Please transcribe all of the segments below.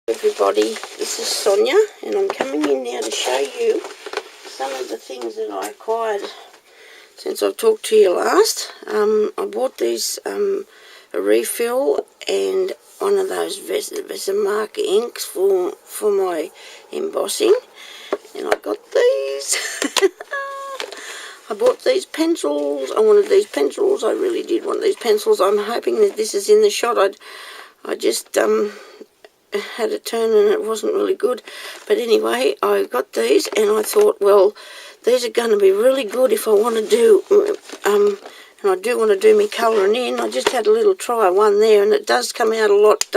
Everybody, this is Sonia, and I'm coming in now to show you some of the things that I acquired since I've talked to you last. I bought these a refill and one of those Vesamark inks for my embossing, and I got these. I bought these pencils. I wanted these pencils. I really did want these pencils. I'm hoping that this is in the shot. I just had a turn and it wasn't really good, but anyway, I got these and I thought, well, these are going to be really good if I want to do and I do want to do me colouring in. I just had a little try one there, and it does come out a lot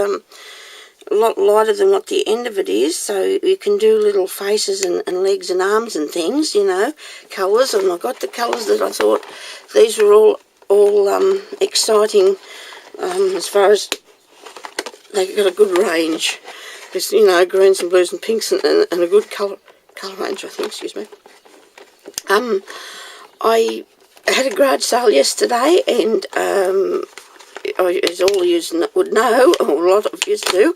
lighter than what the end of it is, so you can do little faces and legs and arms and things, you know, colours. And I got the colours that I thought these were all exciting, as far as they've got a good range. There's, you know, greens and blues and pinks and a good colour range, I think, excuse me. I had a garage sale yesterday, and as all of you would know, or a lot of you do,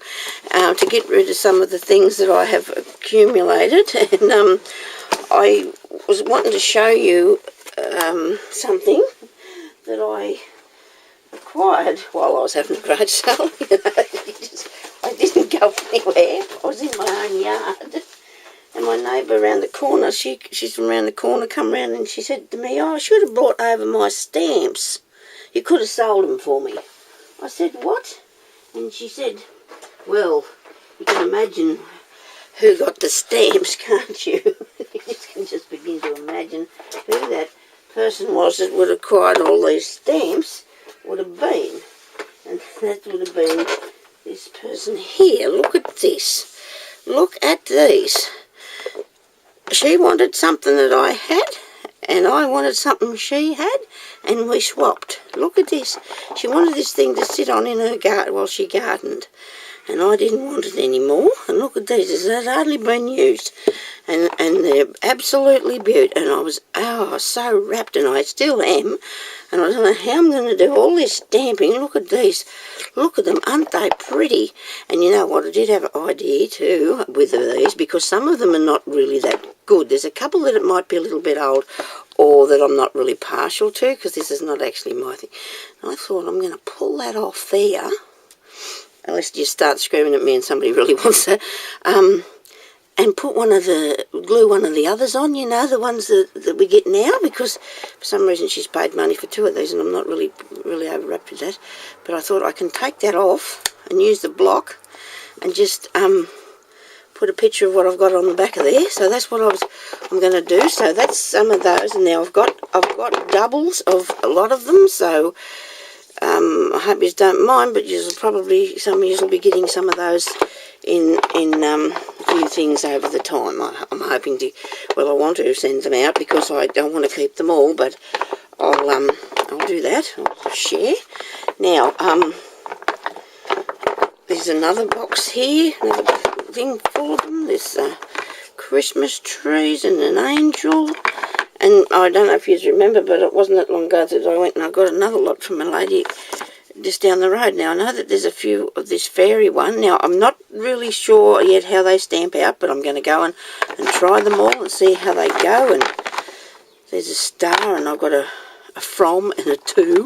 to get rid of some of the things that I have accumulated. And I was wanting to show you something that I acquired while I was having a garage sale. You know, I didn't go anywhere. I was in my own yard, and my neighbour around the corner, she's from around the corner, come round and she said to me, "Oh, I should have brought over my stamps. You could have sold them for me." I said, "What?" And she said, "Well, you can imagine who got the stamps, can't you?" You can just begin to imagine who that person was that would have acquired all these stamps. Would have been, and that would have been this person here. Look at this. Look at these. She wanted something that I had, and I wanted something she had, and we swapped. Look at this. She wanted this thing to sit on in her garden while she gardened, and I didn't want it anymore. And look at these. It's hardly been used, and they're absolutely beautiful. And I was so wrapped, and I still am. And I don't know how I'm going to do all this stamping. Look at these. Look at them. Aren't they pretty? And you know what? I did have an idea too with these, because some of them are not really that good. There's a couple that it might be a little bit old, or that I'm not really partial to, because this is not actually my thing. And I thought, I'm going to pull that off there, unless you start screaming at me and somebody really wants that, and glue one of the others on, you know, the ones that we get now, because for some reason she's paid money for two of these, and I'm not really overwrapped with that. But I thought I can take that off and use the block and just put a picture of what I've got on the back of there. So that's what I'm going to do. So that's some of those, and now I've got doubles of a lot of them. So I hope you don't mind, but some of you will be getting some of those in a few things over the time. I'm hoping to, well, I want to send them out because I don't want to keep them all, but I'll do that. I'll share. Now, there's another box here, another thing full of them. There's Christmas trees and an angel. And I don't know if you remember, but it wasn't that long ago that I went and I got another lot from a lady just down the road. Now, I know that there's a few of this fairy one. Now, I'm not really sure yet how they stamp out, but I'm going to go and try them all and see how they go. And there's a star, and I've got a from and a to.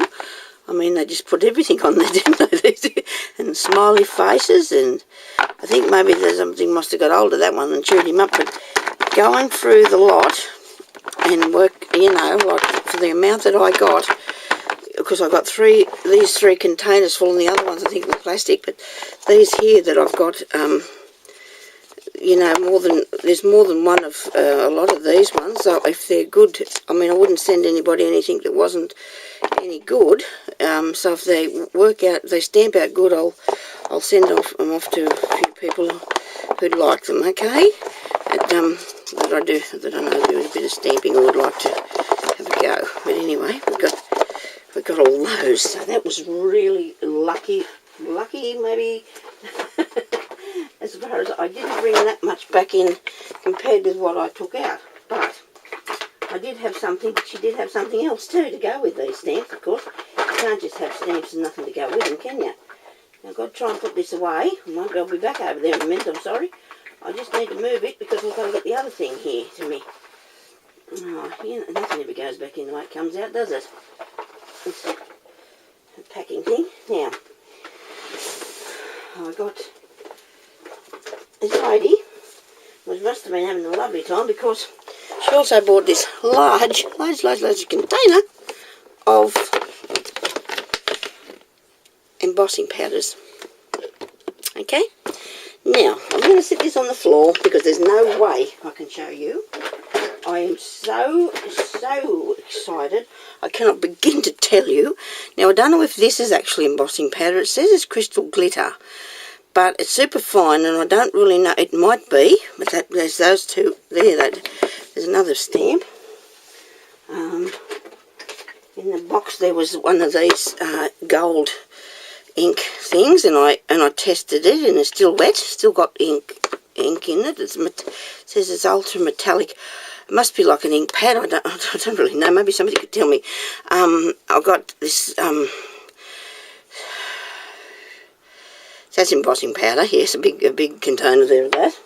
I mean, they just put everything on there, didn't they? And smiley faces, and I think maybe there's something must have got hold of that one and chewed him up. But going through the lot and work, you know, like for the amount that I got, because I got these three containers full, and the other ones I think were plastic, but these here that I've got, you know, there's more than one of a lot of these ones. So if they're good, I mean, I wouldn't send anybody anything that wasn't any good. So if they stamp out good, I'll send them off to a few people who'd like them. Okay, that I know do a bit of stamping or would like to have a go. But anyway, we got all those. So that was really lucky maybe. As far as I didn't bring that much back in compared with what I took out, but I did have something. She did have something else too to go with these stamps, of course. You can't just have stamps and nothing to go with them, can you? I've got to try and put this away. I'll be back over there in a minute, I'm sorry. I just need to move it because look, I've got the other thing here to me. Oh, yeah, nothing ever goes back in the way it comes out, does it? It's a packing thing. Now, I got this lady, which must have been having a lovely time because she also bought this large container of embossing powders. Okay, now I'm going to set this on the floor because there's no way I can show you. I am so excited. I cannot begin to tell you. Now, I don't know if this is actually embossing powder. It says it's crystal glitter, but it's super fine, and I don't really know. It might be, but there's those two there. There's another stamp. In the box there was one of these gold ink things, and I tested it, and it's still wet. Still got ink in it. It says it's ultra metallic. It must be like an ink pad. I don't really know. Maybe somebody could tell me. I've got this. That's embossing powder. Yes, a big container there of that.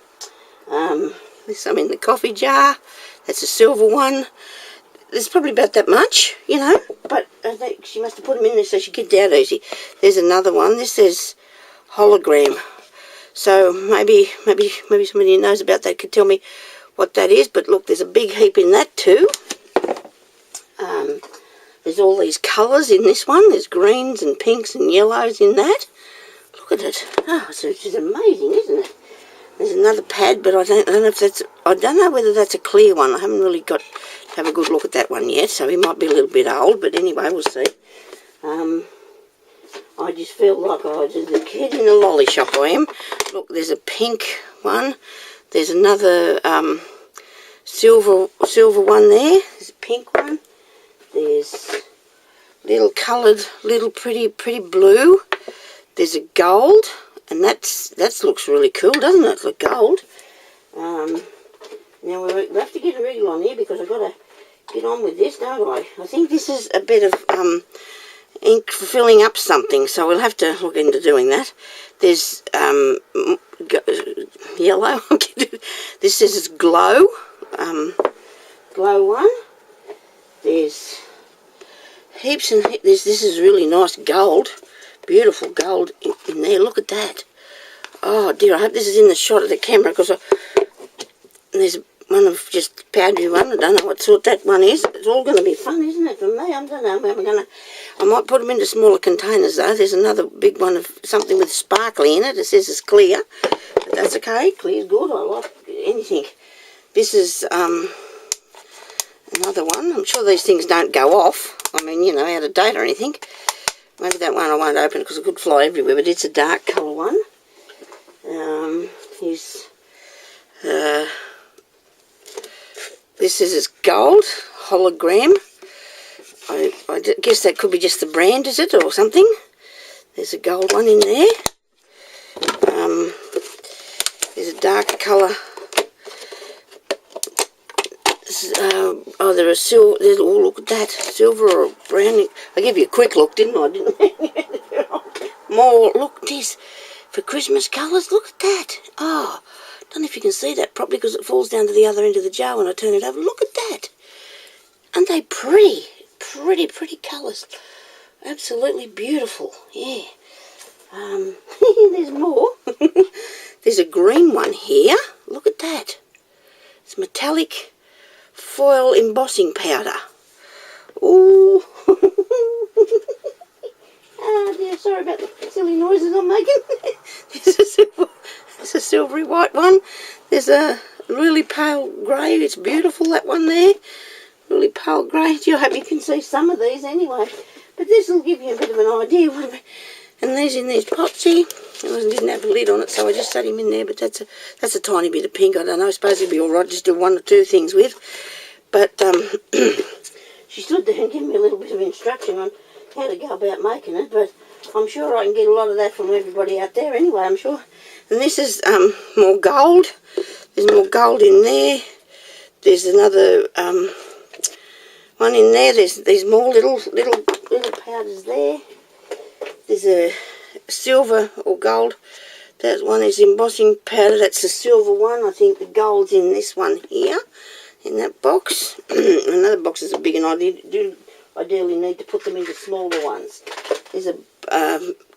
There's some in the coffee jar. That's a silver one. There's probably about that much, you know. But I think she must have put them in there so she could get out easy. There's another one. This says hologram. So maybe somebody who knows about that could tell me what that is. But look, there's a big heap in that too. There's all these colours in this one. There's greens and pinks and yellows in that. Look at it. Oh, so it's just amazing, isn't it? There's another pad, but I don't know if that's. I don't know whether that's a clear one. I haven't really got to have a good look at that one yet. So he might be a little bit old, but anyway, we'll see. I just feel like I was just a kid in a lolly shop. I am. Look, there's a pink one. There's another silver one there. There's a pink one. There's little coloured, little pretty blue. There's a gold, and that looks really cool, doesn't it? Look, gold. Now we have to get a wriggle on here because I've got to get on with this, don't I? I think this is a bit of ink for filling up something, so we'll have to look into doing that. There's yellow. This says it's glow. Glow one. There's heaps and heaps. This is really nice gold. Beautiful gold in there. Look at that. Oh dear, I hope this is in the shot of the camera because there's one of just powdery one. I don't know what sort that one is. It's all going to be fun, isn't it, for me? I don't know. I might put them into smaller containers though. There's another big one of something with sparkly in it. It says it's clear, but that's okay. Clear's good. I like anything. This is another one. I'm sure these things don't go off. I mean, you know, out of date or anything. Maybe that one I won't open because it could fly everywhere, but it's a dark colour one. This is its gold hologram. I guess that could be just the brand, is it, or something? There's a gold one in there. There's a darker colour. There are silver. Oh, look at that, silver or brown. I gave you a quick look, didn't I? Didn't I? More. Look, this for Christmas colours. Look at that. Oh, don't know if you can see that properly because it falls down to the other end of the jar when I turn it over. Look at that. Aren't they pretty? Pretty colours. Absolutely beautiful. Yeah. There's more. There's a green one here. Look at that. It's metallic foil embossing powder. Ooh. Oh dear, sorry about the silly noises I'm making. There's a silvery white one. There's a really pale grey. It's beautiful, that one there. Really pale grey. I hope you can see some of these anyway. But this will give you a bit of an idea. And these in these pots here. It didn't have a lid on it, so I just set him in there. But that's a tiny bit of pink. I don't know. I suppose it'd be all right just do one or two things with. But she stood there and gave me a little bit of instruction on how to go about making it. But I'm sure I can get a lot of that from everybody out there anyway, I'm sure. And this is more gold. There's more gold in there. There's another one in there. There's more little powders there. There's silver or gold. That one is embossing powder. That's the silver one. I think the gold's in this one here, in that box. Another boxes are big, and I do ideally need to put them into smaller ones. There's a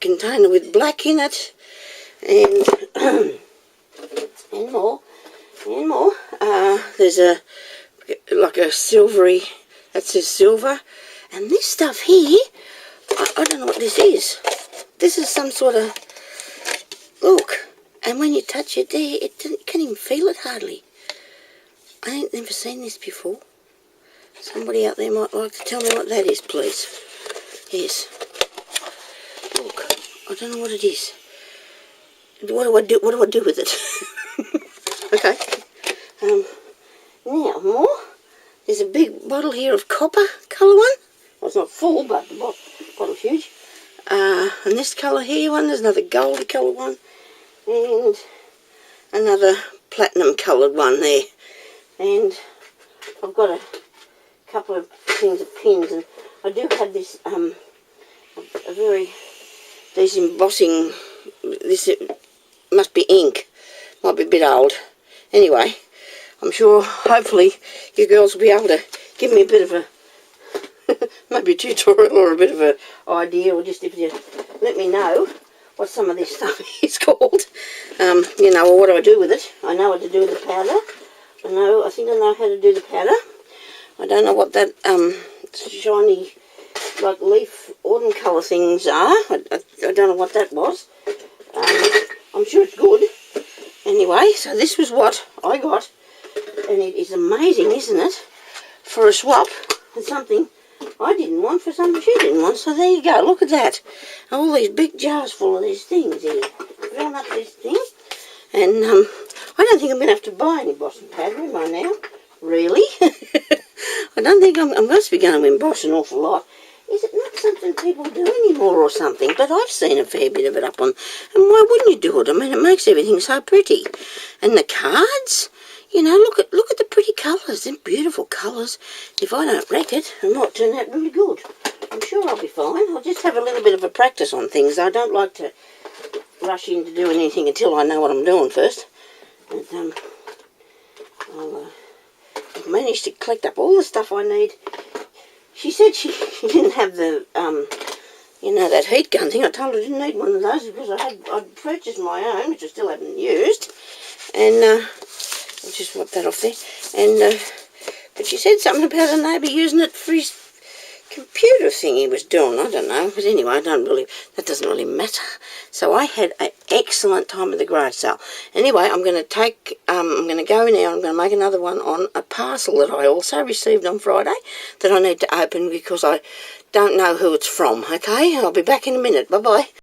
container with black in it, and and more. There's like a silvery, that says silver, and this stuff here, I don't know what this is. This is some sort of, look, and when you touch it there, you can't even feel it hardly. I ain't never seen this before. Somebody out there might like to tell me what that is, please. Yes. Look, I don't know what it is. What do I do with it? Okay. Now, more. There's a big bottle here of copper colour one. Well, it's not full, but the bottle's huge. And this colour here one, there's another goldy colour one. And another platinum coloured one there. And I've got a couple of things of pins, and I do have this these embossing, this must be ink, might be a bit old. Anyway, I'm sure hopefully you girls will be able to give me a bit of a maybe a tutorial or a bit of an idea, or just if you let me know what some of this stuff is called, you know, or what do I do with it. I know what to do with the powder. I think I know how to do the powder. I don't know what that shiny, like leaf autumn colour things are. I don't know what that was. I'm sure it's good. Anyway, so this was what I got, and it is amazing, isn't it? For a swap, and something I didn't want for something she didn't want. So there you go. Look at that. All these big jars full of these things here. Filling up this thing, and I don't think I'm going to have to buy any embossing powder, am I now? Really? I don't think I'm going to be going to emboss an awful lot. Is it not something people do anymore or something? But I've seen a fair bit of it up on, and why wouldn't you do it? I mean, it makes everything so pretty. And the cards, you know, look at the pretty colours. They're beautiful colours. If I don't wreck it, it might turn out really good. I'm sure I'll be fine. I'll just have a little bit of a practice on things. I don't like to rush into doing anything until I know what I'm doing first. And I've managed to collect up all the stuff I need. She said she didn't have the, you know, that heat gun thing. I told her I didn't need one of those because I'd purchased my own, which I still haven't used. And I'll just wipe that off there. And but she said something about a neighbour using it for his computer thing he was doing. I don't know. But anyway, that doesn't really matter. So I had an excellent time at the garage sale. Anyway, I'm going to go now. I'm going to make another one on a parcel that I also received on Friday that I need to open because I don't know who it's from. Okay, I'll be back in a minute. Bye-bye.